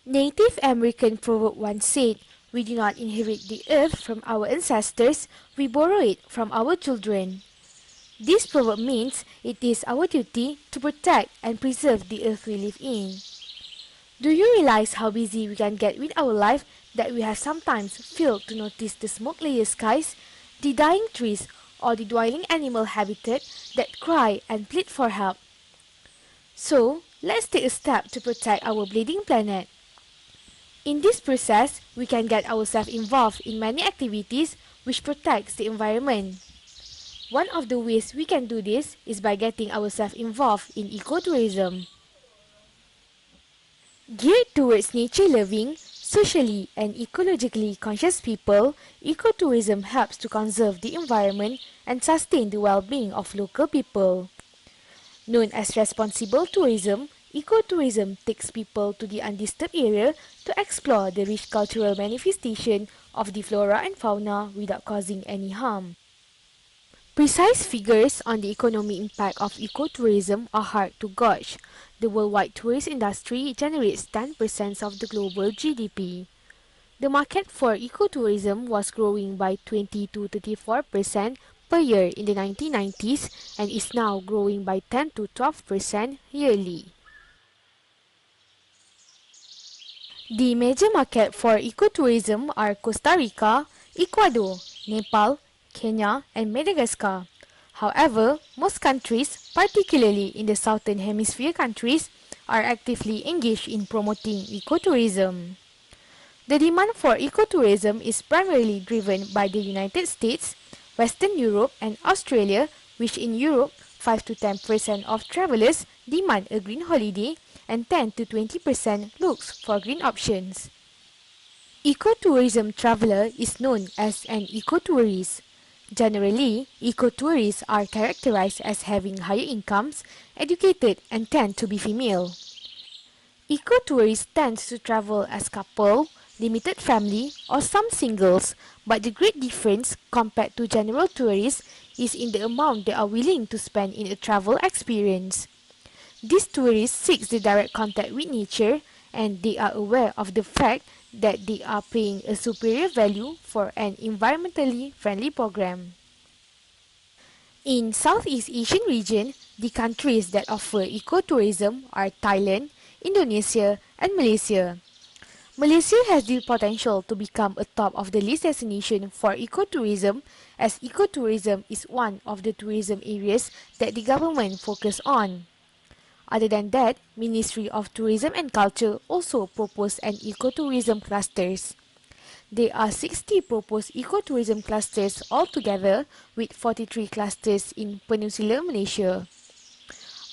Native American proverb once said, "We do not inherit the earth from our ancestors, we borrow it from our children." This proverb means it is our duty to protect and preserve the earth we live in. Do you realize how busy we can get with our life that we have sometimes failed to notice the smoke layer skies, the dying trees, or the dwindling animal habitat that cry and plead for help? So, let's take a step to protect our bleeding planet. In this process, we can get ourselves involved in many activities which protects the environment. One of the ways we can do this is by getting ourselves involved in ecotourism. Geared towards nature-loving, socially and ecologically conscious people, ecotourism helps to conserve the environment and sustain the well-being of local people. Known as responsible tourism, ecotourism takes people to the undisturbed area to explore the rich cultural manifestation of the flora and fauna without causing any harm. Precise figures on the economic impact of ecotourism are hard to gauge. The worldwide tourist industry generates 10% of the global GDP. The market for ecotourism was growing by 20 to 34% per year in the 1990s and is now growing by 10 to 12% yearly. The major market for ecotourism are Costa Rica, Ecuador, Nepal, Kenya, and Madagascar. However, most countries, particularly in the southern hemisphere countries, are actively engaged in promoting ecotourism. The demand for ecotourism is primarily driven by the United States, Western Europe, and Australia, which in Europe, 5 to 10% of travelers demand a green holiday and 10 to 20% looks for green options. Ecotourism traveler is known as an ecotourist. Generally, ecotourists are characterized as having higher incomes, educated, and tend to be female. Ecotourists tend to travel as couple, limited family, or some singles, but the great difference compared to general tourists is in the amount they are willing to spend in a travel experience. These tourists seek the direct contact with nature, and they are aware of the fact that they are paying a superior value for an environmentally friendly program. In Southeast Asian region, the countries that offer ecotourism are Thailand, Indonesia, and Malaysia. Malaysia has the potential to become a top of the list destination for ecotourism, as ecotourism is one of the tourism areas that the government focus on. Other than that, Ministry of Tourism and Culture also proposed an ecotourism clusters. There are 60 proposed ecotourism clusters altogether, with 43 clusters in Peninsular Malaysia.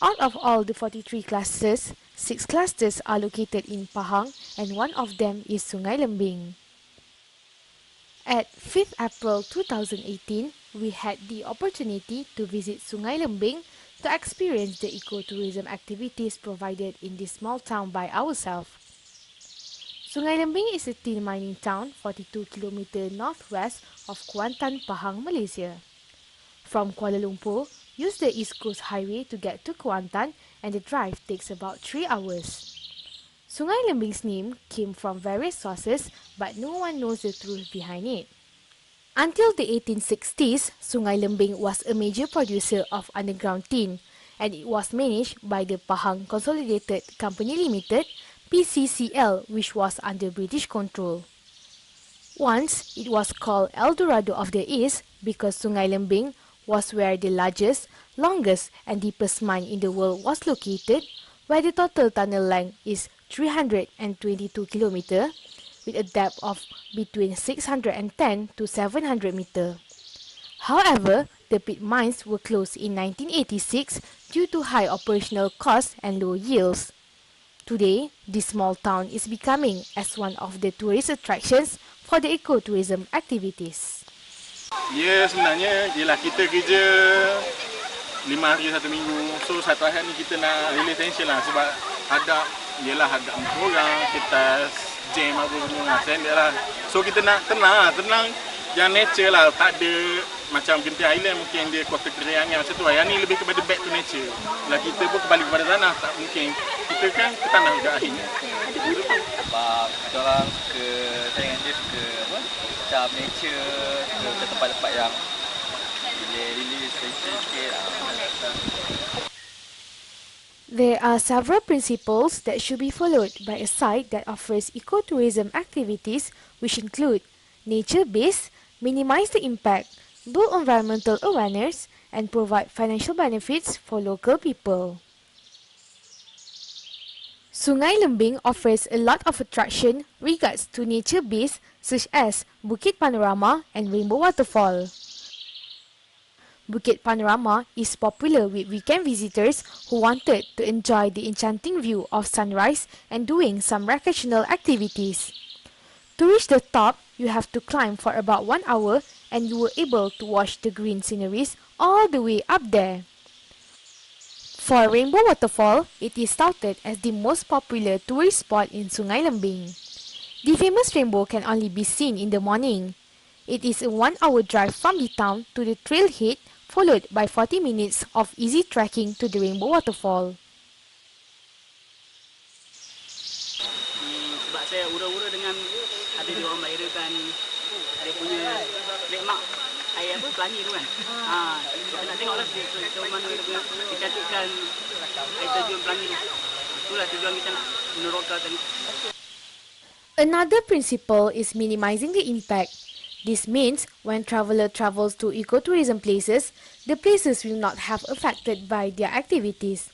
Out of all the 43 clusters, 6 clusters are located in Pahang and one of them is Sungai Lembing. At 5th April 2018, we had the opportunity to visit Sungai Lembing to experience the ecotourism activities provided in this small town by ourselves. Sungai Lembing is a tin mining town 42 km northwest of Kuantan, Pahang, Malaysia. From Kuala Lumpur, use the East Coast Highway to get to Kuantan and the drive takes about 3 hours. Sungai Lembing's name came from various sources, but no one knows the truth behind it. Until the 1860s, Sungai Lembing was a major producer of underground tin, and it was managed by the Pahang Consolidated Company Limited, PCCL, which was under British control. Once, it was called El Dorado of the East because Sungai Lembing was where the largest, longest, and deepest mine in the world was located, where the total tunnel length is 322 km, with a depth of between 610 to 700 meter. However, the pit mines were closed in 1986 due to high operational costs and low yields. Today, this small town is becoming as one of the tourist attractions for the ecotourism activities. Ya, sebenarnya ialah kita kerja 5 hari 1 minggu. So satu hari ni kita nak relief tension lah sebab hadap orang, kita jam apa semua lah, standard lah. So kita nak tenang yang nature lah, tak ada macam Genting Island mungkin dia kota keriangan macam tu. Yang ni lebih kepada back to nature. Kalau kita pun kembali kepada tanah, tak mungkin. Kita kan ke tanah juga akhirnya. Sebab kita orang ke saya dengan dia ke apa? Macam nature, ke tempat-tempat yang really sikit. There are several principles that should be followed by a site that offers ecotourism activities, which include nature-based, minimize the impact, build environmental awareness, and provide financial benefits for local people. Sungai Lembing offers a lot of attraction regards to nature-based such as Bukit Panorama and Rainbow Waterfall. Bukit Panorama is popular with weekend visitors who wanted to enjoy the enchanting view of sunrise and doing some recreational activities. To reach the top, you have to climb for about 1 hour and you were able to watch the green sceneries all the way up there. For Rainbow Waterfall, it is touted as the most popular tourist spot in Sungai Lembing. The famous rainbow can only be seen in the morning. It is a 1-hour drive from the town to the trailhead, followed by 40 minutes of easy trekking to the Rainbow Waterfall. Sebab saya ura-ura dengan ada dia orang melahirkan dia punya trademark air apa pelangi tu kan. Kita nak tengoklah macam mana dia punya kecantikan air terjun pelangi tu. Itulah tujuan kita nak meneroka tadi. Another principle is minimizing the impact. This means when traveller travels to ecotourism places, the places will not have affected by their activities.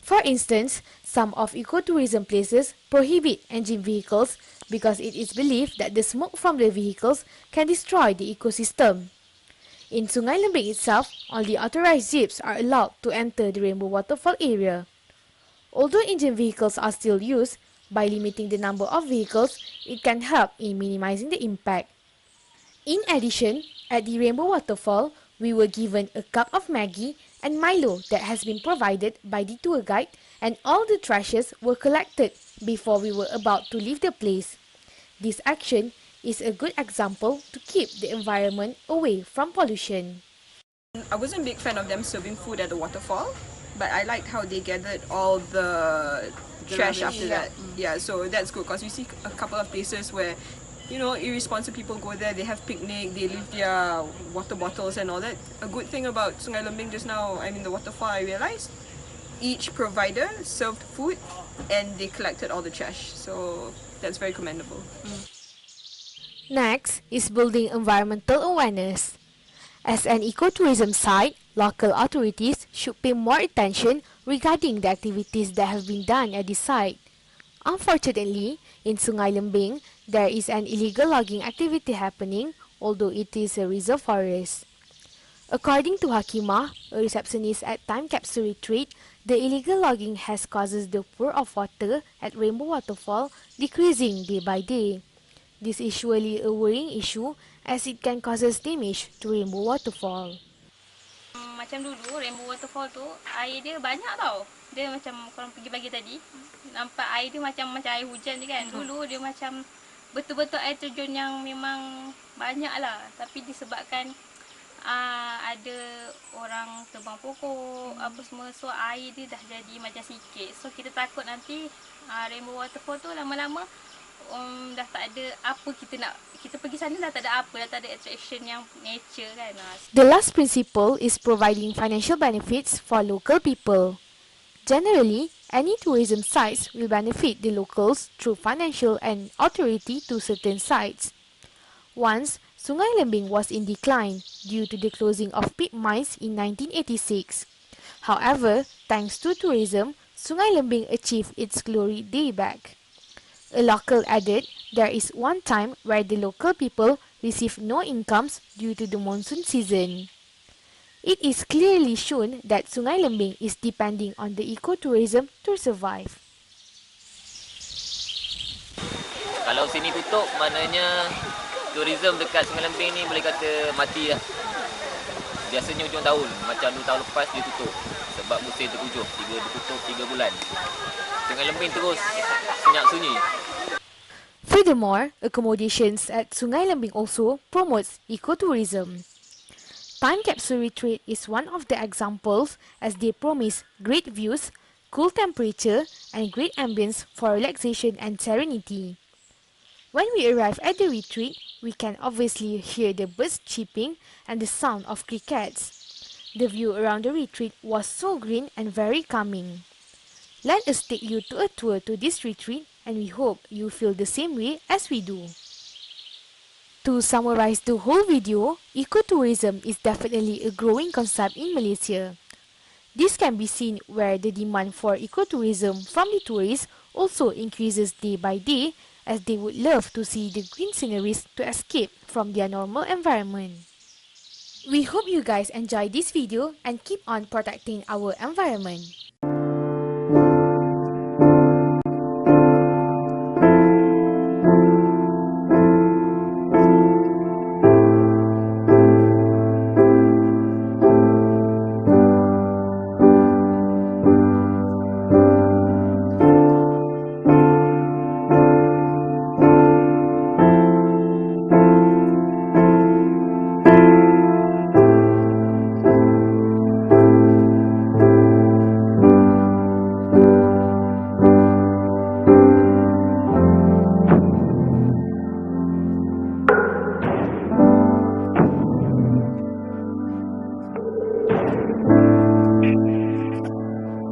For instance, some of ecotourism places prohibit engine vehicles because it is believed that the smoke from the vehicles can destroy the ecosystem. In Sungai Lembing itself, only authorized jeeps are allowed to enter the Rainbow Waterfall area. Although engine vehicles are still used, by limiting the number of vehicles, it can help in minimizing the impact. In addition, at the Rainbow Waterfall, we were given a cup of Maggi and Milo that has been provided by the tour guide, and all the trashes were collected before we were about to leave the place. This action is a good example to keep the environment away from pollution. I wasn't a big fan of them serving food at the waterfall, but I liked how they gathered all the trash after that. Yeah, so that's good because you see a couple of places where irresponsible people go there, they have picnic, they leave their water bottles and all that. A good thing about Sungai Lembing just now, the waterfall, I realized, each provider served food and they collected all the trash. So that's very commendable. Next is building environmental awareness. As an ecotourism site, local authorities should pay more attention regarding the activities that have been done at the site. Unfortunately, in Sungai Lembing, there is an illegal logging activity happening, although it is a reserve forest. According to Hakimah, a receptionist at Time Capsule Retreat, the illegal logging has causes the pour of water at Rainbow Waterfall decreasing day by day. This is surely a worrying issue as it can cause damage to Rainbow Waterfall. Macam dulu Rainbow Waterfall tu air dia banyak tau. Dia macam korang pergi pagi tadi nampak air dia macam air hujan je kan. Dulu dia macam betul-betul air terjun yang memang banyak lah. Tapi disebabkan ada orang tebang pokok apa semua, so air dia dah jadi macam sikit. So kita takut nanti Rainbow Waterfall tu lama-lama dah tak ada apa kita pergi sana dah tak ada apa, dah tak ada attraction yang nature kan. The last principle is providing financial benefits for local people. Generally, any tourism sites will benefit the locals through financial and authority to certain sites. Once, Sungai Lembing was in decline due to the closing of pit mines in 1986. However, thanks to tourism, Sungai Lembing achieved its glory day back. A local added, there is one time where the local people received no incomes due to the monsoon season. It is clearly shown that Sungai Lembing is depending on the ecotourism to survive. Kalau sini tutup, maknanya tourism dekat Sungai Lembing ni boleh kata mati lah. Biasanya hujung tahun, macam 2 tahun lepas dia tutup. Sebab musim terhujung, ditutup 3 bulan. Sungai Lembing terus senyap sunyi. Furthermore, accommodations at Sungai Lembing also promotes ecotourism. time capsule retreat is one of the examples as they promise great views, cool temperature, and great ambience for relaxation and serenity. When we arrive at the retreat, we can obviously hear the birds chirping and the sound of crickets. The view around the retreat was so green and very calming. Let us take you to a tour to this retreat, and we hope you feel the same way as we do. To summarize the whole video, ecotourism is definitely a growing concept in Malaysia. This can be seen where the demand for ecotourism from the tourists also increases day by day, as they would love to see the green sceneries to escape from their normal environment. We hope you guys enjoyed this video and keep on protecting our environment.